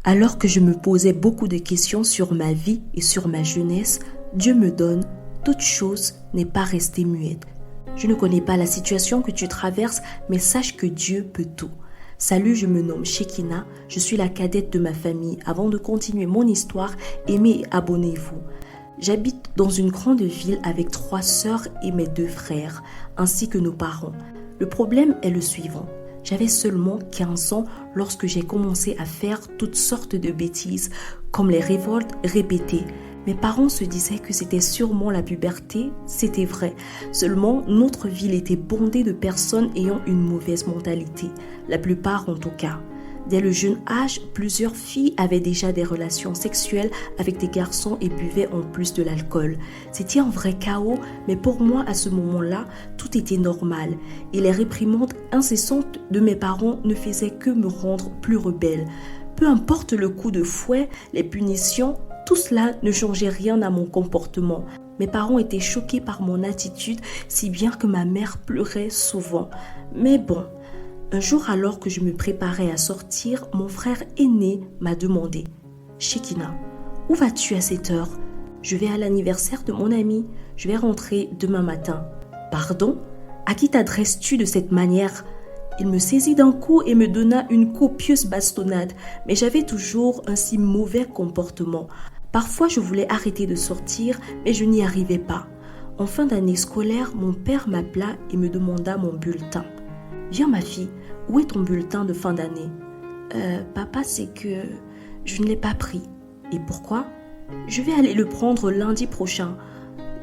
Alors que je me posais beaucoup de questions sur ma vie et sur ma jeunesse, Dieu me donne « Toute chose n'est pas restée muette ». Je ne connais pas la situation que tu traverses, mais sache que Dieu peut tout. Salut, je me nomme Shekina, je suis la cadette de ma famille. Avant de continuer mon histoire, aimez et abonnez-vous. J'habite dans une grande ville avec 3 sœurs et mes 2 frères, ainsi que nos parents. Le problème est le suivant. J'avais seulement 15 ans lorsque j'ai commencé à faire toutes sortes de bêtises, comme les révoltes répétées. Mes parents se disaient que c'était sûrement la puberté, c'était vrai. Seulement, notre ville était bondée de personnes ayant une mauvaise mentalité, la plupart en tout cas. Dès le jeune âge, plusieurs filles avaient déjà des relations sexuelles avec des garçons et buvaient en plus de l'alcool. C'était un vrai chaos, mais pour moi, à ce moment-là, tout était normal. Et les réprimandes incessantes de mes parents ne faisaient que me rendre plus rebelle. Peu importe le coup de fouet, les punitions, tout cela ne changeait rien à mon comportement. Mes parents étaient choqués par mon attitude, si bien que ma mère pleurait souvent. Mais bon, un jour alors que je me préparais à sortir, mon frère aîné m'a demandé « Shekina, où vas-tu à cette heure ? Je vais à l'anniversaire de mon ami, je vais rentrer demain matin. » « Pardon ? À qui t'adresses-tu de cette manière ? » Il me saisit d'un coup et me donna une copieuse bastonnade, mais j'avais toujours un si mauvais comportement. Parfois, je voulais arrêter de sortir, mais je n'y arrivais pas. En fin d'année scolaire, mon père m'appela et me demanda mon bulletin. « Viens ma fille, où est ton bulletin de fin d'année ?»« Papa, c'est que je ne l'ai pas pris. »« Et pourquoi ?»« Je vais aller le prendre lundi prochain. »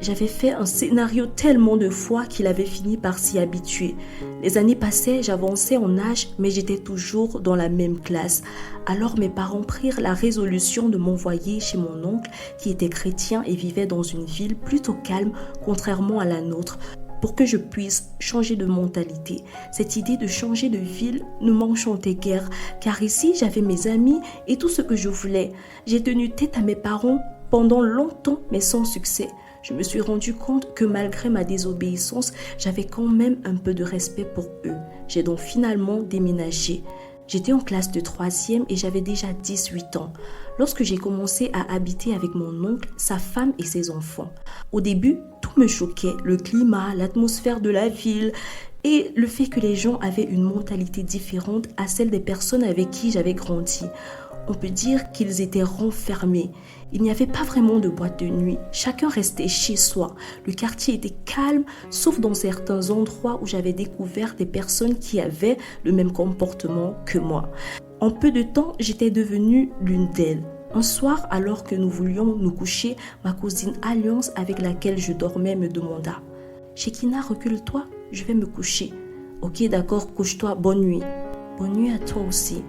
J'avais fait un scénario tellement de fois qu'il avait fini par s'y habituer. Les années passaient, j'avançais en âge, mais j'étais toujours dans la même classe. Alors mes parents prirent la résolution de m'envoyer chez mon oncle qui était chrétien et vivait dans une ville plutôt calme, contrairement à la nôtre, pour que je puisse changer de mentalité. Cette idée de changer de ville ne m'enchantait guère, car ici j'avais mes amis et tout ce que je voulais. J'ai tenu tête à mes parents pendant longtemps, mais sans succès. Je me suis rendu compte que malgré ma désobéissance, j'avais quand même un peu de respect pour eux. J'ai donc finalement déménagé. J'étais en classe de 3e et j'avais déjà 18 ans. Lorsque j'ai commencé à habiter avec mon oncle, sa femme et ses enfants. Au début, tout me choquait, le climat, l'atmosphère de la ville et le fait que les gens avaient une mentalité différente à celle des personnes avec qui j'avais grandi. On peut dire qu'ils étaient renfermés. Il n'y avait pas vraiment de boîte de nuit. Chacun restait chez soi. Le quartier était calme, sauf dans certains endroits où j'avais découvert des personnes qui avaient le même comportement que moi. En peu de temps, j'étais devenue l'une d'elles. Un soir, alors que nous voulions nous coucher, ma cousine Alliance, avec laquelle je dormais, me demanda « Shekina, recule-toi, je vais me coucher. »« Ok, d'accord, couche-toi, bonne nuit. »« Bonne nuit à toi aussi. »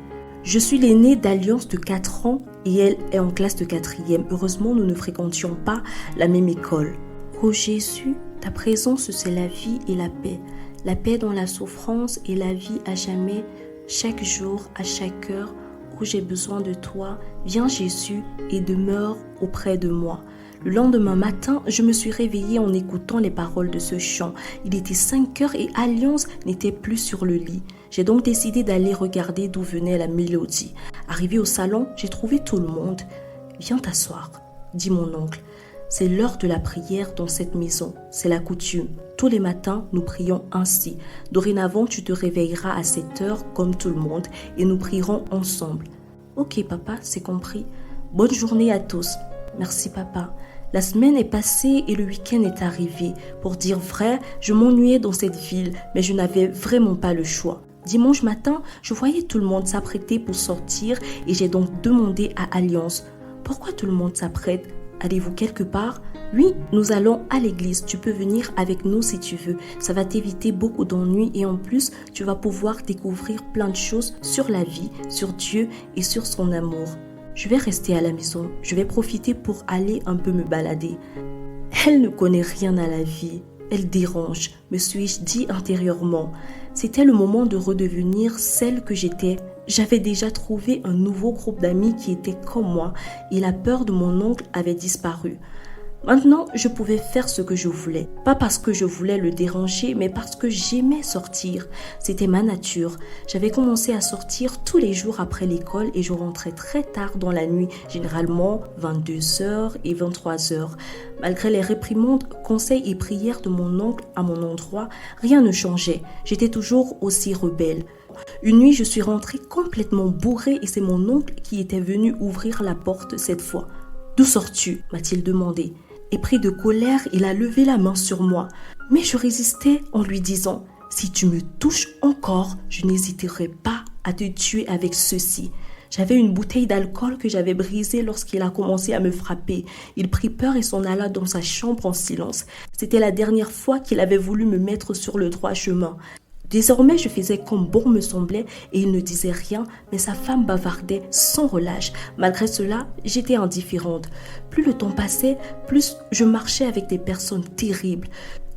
Je suis l'aînée d'Alliance de 4 ans et elle est en classe de 4e. Heureusement, nous ne fréquentions pas la même école. Ô Jésus, ta présence, c'est la vie et la paix. La paix dans la souffrance et la vie à jamais, chaque jour, à chaque heure, où j'ai besoin de toi. Viens Jésus et demeure auprès de moi. Le lendemain matin, je me suis réveillée en écoutant les paroles de ce chant. Il était 5 heures et Alliance n'était plus sur le lit. J'ai donc décidé d'aller regarder d'où venait la mélodie. Arrivée au salon, j'ai trouvé tout le monde. « Viens t'asseoir », dit mon oncle. « C'est l'heure de la prière dans cette maison. C'est la coutume. Tous les matins, nous prions ainsi. Dorénavant, tu te réveilleras à cette heure comme tout le monde et nous prierons ensemble. »« Ok papa, c'est compris. Bonne journée à tous. » Merci papa. La semaine est passée et le week-end est arrivé. Pour dire vrai, je m'ennuyais dans cette ville, mais je n'avais vraiment pas le choix. Dimanche matin, je voyais tout le monde s'apprêter pour sortir et j'ai donc demandé à Alliance « Pourquoi tout le monde s'apprête ? Allez-vous quelque part ?»« Oui, nous allons à l'église. Tu peux venir avec nous si tu veux. Ça va t'éviter beaucoup d'ennuis et en plus, tu vas pouvoir découvrir plein de choses sur la vie, sur Dieu et sur son amour. » Je vais rester à la maison. Je vais profiter pour aller un peu me balader. Elle ne connaît rien à la vie. Elle dérange, me suis-je dit intérieurement. C'était le moment de redevenir celle que j'étais. J'avais déjà trouvé un nouveau groupe d'amis qui étaient comme moi et la peur de mon oncle avait disparu. Maintenant, je pouvais faire ce que je voulais. Pas parce que je voulais le déranger, mais parce que j'aimais sortir. C'était ma nature. J'avais commencé à sortir tous les jours après l'école et je rentrais très tard dans la nuit, généralement 22h et 23h. Malgré les réprimandes, conseils et prières de mon oncle à mon endroit, rien ne changeait. J'étais toujours aussi rebelle. Une nuit, je suis rentrée complètement bourrée et c'est mon oncle qui était venu ouvrir la porte cette fois. « D'où sors-tu » m'a-t-il demandé. Et pris de colère, il a levé la main sur moi. Mais je résistais en lui disant « Si tu me touches encore, je n'hésiterai pas à te tuer avec ceci. » J'avais une bouteille d'alcool que j'avais brisée lorsqu'il a commencé à me frapper. Il prit peur et s'en alla dans sa chambre en silence. C'était la dernière fois qu'il avait voulu me mettre sur le droit chemin. Désormais, je faisais comme bon me semblait et il ne disait rien, mais sa femme bavardait sans relâche. Malgré cela, j'étais indifférente. Plus le temps passait, plus je marchais avec des personnes terribles.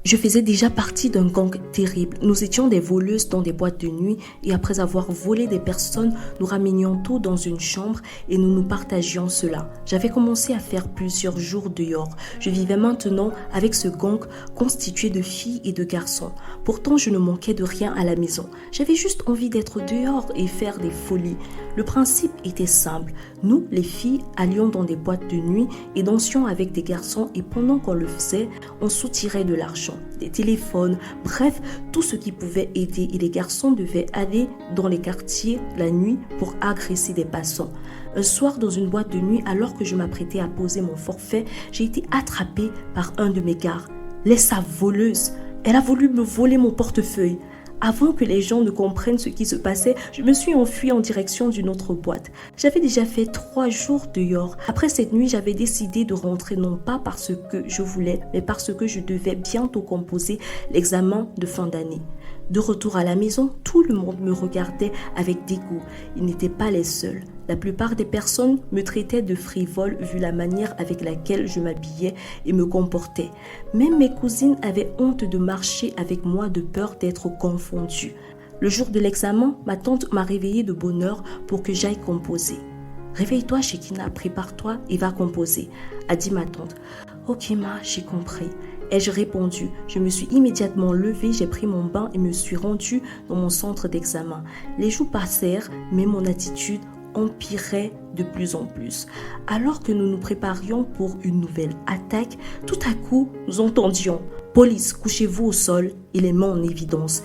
Je faisais déjà partie d'un gang terrible. Nous étions des voleuses dans des boîtes de nuit et après avoir volé des personnes, nous ramenions tout dans une chambre et nous nous partagions cela. J'avais commencé à faire plusieurs jours dehors. Je vivais maintenant avec ce gang constitué de filles et de garçons. Pourtant, je ne manquais de rien à la maison. J'avais juste envie d'être dehors et faire des folies. Le principe était simple. Nous, les filles, allions dans des boîtes de nuit et dansions avec des garçons et pendant qu'on le faisait, on soutirait de l'argent, des téléphones, bref, tout ce qui pouvait aider et les garçons devaient aller dans les quartiers la nuit pour agresser des passants. Un soir, dans une boîte de nuit, alors que je m'apprêtais à poser mon forfait, j'ai été attrapée par un de mes gars. Laisse-la voleuse. Elle a voulu me voler mon portefeuille. Avant que les gens ne comprennent ce qui se passait, je me suis enfuie en direction d'une autre boîte. J'avais déjà fait 3 jours dehors. Après cette nuit, j'avais décidé de rentrer non pas parce que je voulais, mais parce que je devais bientôt composer l'examen de fin d'année. De retour à la maison, tout le monde me regardait avec dégoût. Ils n'étaient pas les seuls. La plupart des personnes me traitaient de frivole vu la manière avec laquelle je m'habillais et me comportais. Même mes cousines avaient honte de marcher avec moi de peur d'être confondues. Le jour de l'examen, ma tante m'a réveillée de bonne heure pour que j'aille composer. « Réveille-toi, Shekina, prépare-toi et va composer », a dit ma tante. « Ok, ma, j'ai compris. » Ai-je répondu. Je me suis immédiatement levée, j'ai pris mon bain et me suis rendue dans mon centre d'examen. Les jours passèrent, mais mon attitude empirait de plus en plus. Alors que nous nous préparions pour une nouvelle attaque, tout à coup, nous entendions « Police, couchez-vous au sol » et les mains en évidence.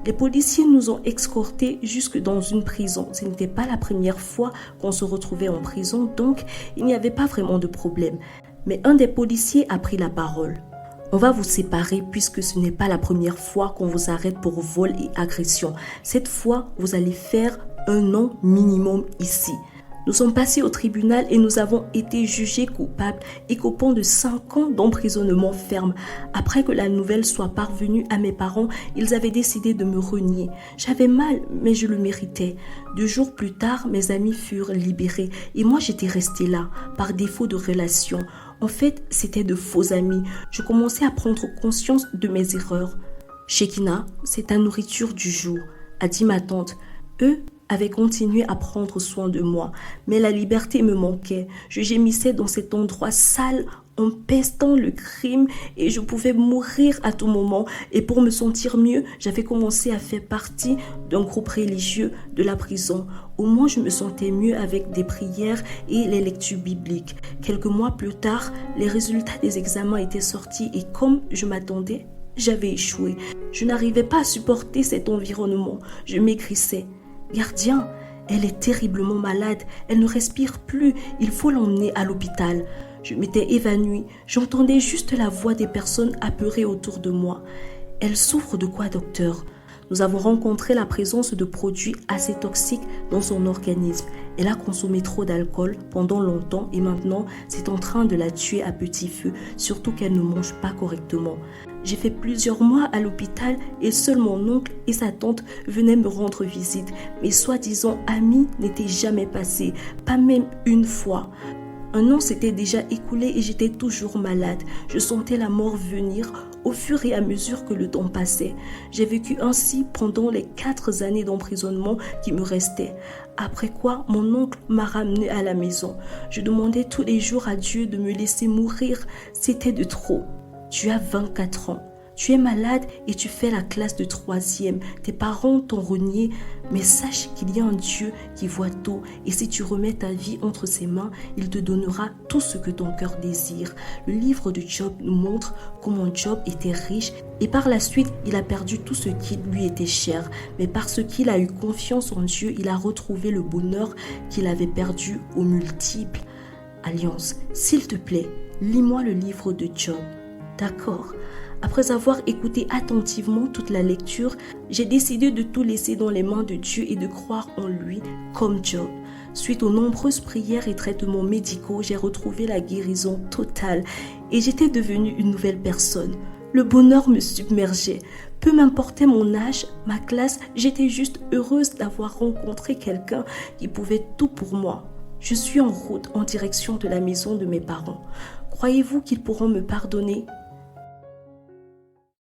Les policiers nous ont escortés jusque dans une prison. Ce n'était pas la première fois qu'on se retrouvait en prison, donc il n'y avait pas vraiment de problème. Mais un des policiers a pris la parole. On va vous séparer puisque ce n'est pas la première fois qu'on vous arrête pour vol et agression. Cette fois, vous allez faire 1 an minimum ici. Nous sommes passés au tribunal et nous avons été jugés coupables et écopant de 5 ans d'emprisonnement ferme. Après que la nouvelle soit parvenue à mes parents, ils avaient décidé de me renier. J'avais mal, mais je le méritais. 2 jours plus tard, mes amis furent libérés et moi j'étais restée là, par défaut de relation. En fait, c'était de faux amis. Je commençais à prendre conscience de mes erreurs. « Shekina, c'est ta nourriture du jour », a dit ma tante. Eux avaient continué à prendre soin de moi, mais la liberté me manquait. Je gémissais dans cet endroit sale, empestant le crime et je pouvais mourir à tout moment. Et pour me sentir mieux, j'avais commencé à faire partie d'un groupe religieux de la prison. Au moins, je me sentais mieux avec des prières et les lectures bibliques. Quelques mois plus tard, les résultats des examens étaient sortis et comme je m'attendais, j'avais échoué. Je n'arrivais pas à supporter cet environnement. Je maigrissais. « Gardien, elle est terriblement malade. Elle ne respire plus. Il faut l'emmener à l'hôpital. » Je m'étais évanouie. J'entendais juste la voix des personnes apeurées autour de moi. « Elle souffre de quoi, docteur ?» Nous avons rencontré la présence de produits assez toxiques dans son organisme. Elle a consommé trop d'alcool pendant longtemps et maintenant c'est en train de la tuer à petit feu, surtout qu'elle ne mange pas correctement. J'ai fait plusieurs mois à l'hôpital et seul mon oncle et sa tante venaient me rendre visite. Mes soi-disant amis n'étaient jamais passés, pas même une fois. 1 an s'était déjà écoulé et j'étais toujours malade. Je sentais la mort venir au fur et à mesure que le temps passait. J'ai vécu ainsi pendant les 4 années d'emprisonnement qui me restaient. Après quoi, mon oncle m'a ramené à la maison. Je demandais tous les jours à Dieu de me laisser mourir. C'était de trop. Tu as 24 ans. Tu es malade et tu fais la classe de 3e. Tes parents t'ont renié, mais sache qu'il y a un Dieu qui voit tout. Et si tu remets ta vie entre ses mains, il te donnera tout ce que ton cœur désire. Le livre de Job nous montre comment Job était riche et par la suite, il a perdu tout ce qui lui était cher. Mais parce qu'il a eu confiance en Dieu, il a retrouvé le bonheur qu'il avait perdu aux multiples. Alliance, s'il te plaît, lis-moi le livre de Job. D'accord. Après avoir écouté attentivement toute la lecture, j'ai décidé de tout laisser dans les mains de Dieu et de croire en lui comme Job. Suite aux nombreuses prières et traitements médicaux, j'ai retrouvé la guérison totale et j'étais devenue une nouvelle personne. Le bonheur me submergeait. Peu m'importait mon âge, ma classe, j'étais juste heureuse d'avoir rencontré quelqu'un qui pouvait tout pour moi. Je suis en route en direction de la maison de mes parents. Croyez-vous qu'ils pourront me pardonner ?